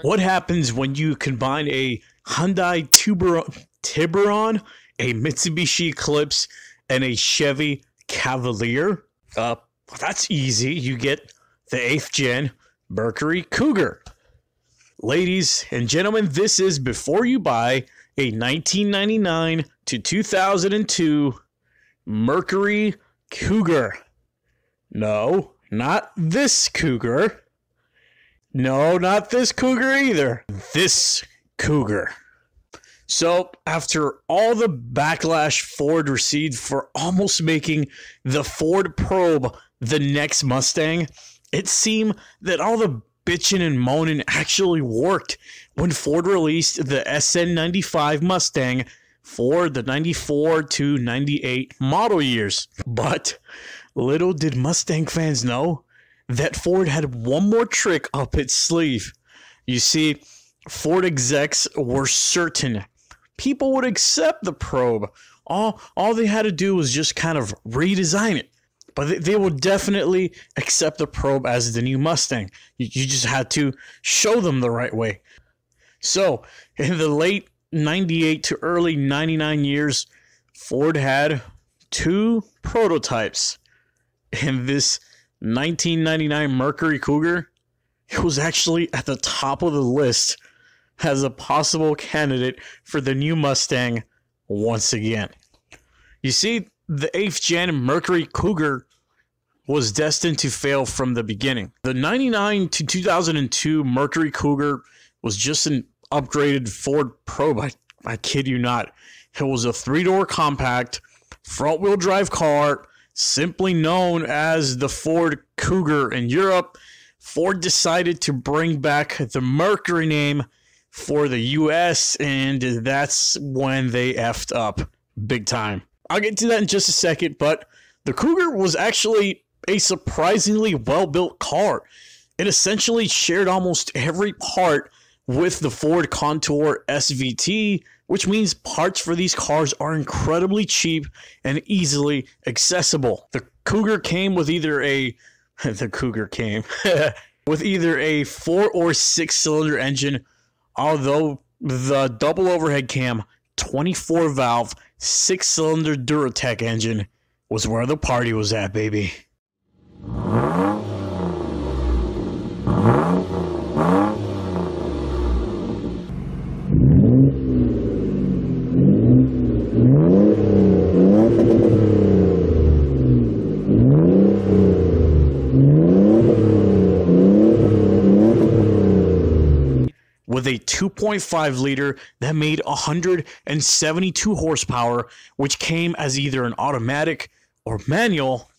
What happens when you combine a Hyundai Tiburon, a Mitsubishi Eclipse, and a Chevy Cavalier? That's easy. You get the 8th gen Mercury Cougar. Ladies and gentlemen, this is before you buy a 1999 to 2002 Mercury Cougar. No, not this Cougar. No, not this Cougar either. This Cougar. So, after all the backlash Ford received for almost making the Ford Probe the next Mustang, it seemed that all the bitching and moaning actually worked when Ford released the SN95 Mustang for the 94 to 98 model years. But little did Mustang fans know that Ford had one more trick up its sleeve. You see, Ford execs were certain people would accept the Probe. All they had to do was just kind of redesign it. But they would definitely accept the Probe as the new Mustang. You just had to show them the right way. So, in the late 98 to early 99 years, Ford had two prototypes. And this 1999 Mercury Cougar, it was actually at the top of the list as a possible candidate for the new Mustang once again. You see, the 8th gen Mercury Cougar was destined to fail from the beginning. The 99 to 2002 Mercury Cougar was just an upgraded Ford Probe. I kid you not. It was a 3-door compact, front-wheel drive car, simply known as the Ford Cougar in Europe. Ford decided to bring back the Mercury name for the US, and that's when they effed up big time. I'll get to that in just a second, but the Cougar was actually a surprisingly well-built car. It essentially shared almost every part with the Ford Contour SVT, which means parts for these cars are incredibly cheap and easily accessible. The Cougar came with either a with either a 4 or 6 cylinder engine, although the double overhead cam 24 valve 6 cylinder Duratec engine was where the party was at, baby. With a 2.5 liter that made 172 horsepower, which came as either an automatic or manual.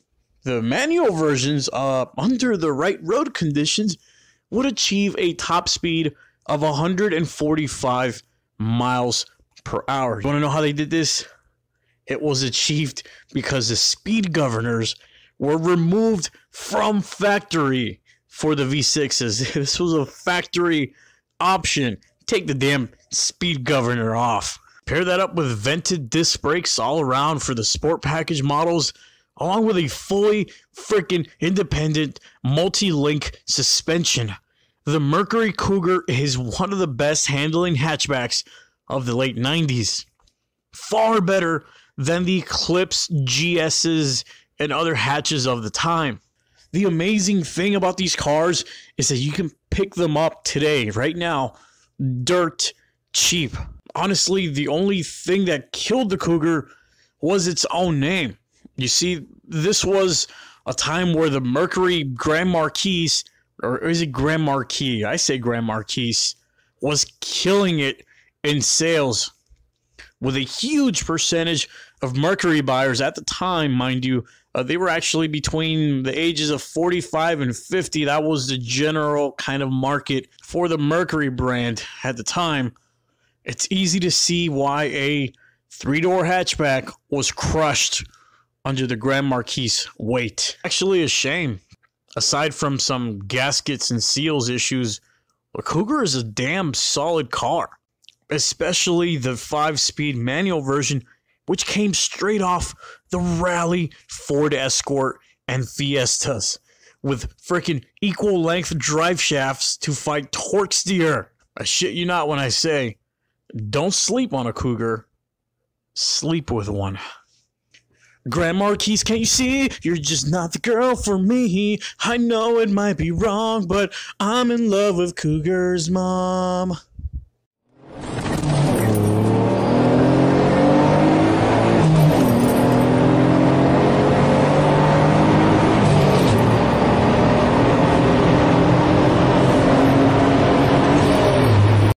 The manual versions, under the right road conditions, would achieve a top speed of 145 miles per hour. You want to know how they did this? It was achieved because the speed governors were removed from factory for the V6s. This was a factory option. Take the damn speed governor off. Pair that up with vented disc brakes all around for the sport package models, along with a fully freaking independent multi-link suspension. The Mercury Cougar is one of the best handling hatchbacks of the late 90s. Far better than the Eclipse GS's and other hatches of the time. The amazing thing about these cars is that you can pick them up today, right now, dirt cheap. Honestly, the only thing that killed the Cougar was its own name. You see, this was a time where the Mercury Grand Marquis, or is it Grand Marquis? I say Grand Marquis, was killing it in sales. With a huge percentage of Mercury buyers at the time, mind you, they were actually between the ages of 45 and 50. That was the general kind of market for the Mercury brand at the time. It's easy to see why a 3-door hatchback was crushed under the Grand Marquis weight. Actually a shame. Aside from some gaskets and seals issues, the Cougar is a damn solid car. Especially the 5-speed manual version, which came straight off the Rally, Ford Escort, and Fiestas. with freaking equal length drive shafts to fight torque steer. I shit you not when I say, don't sleep on a Cougar. Sleep with one. Grand Marquis, can't you see? You're just not the girl for me. I know it might be wrong, but I'm in love with Cougar's mom.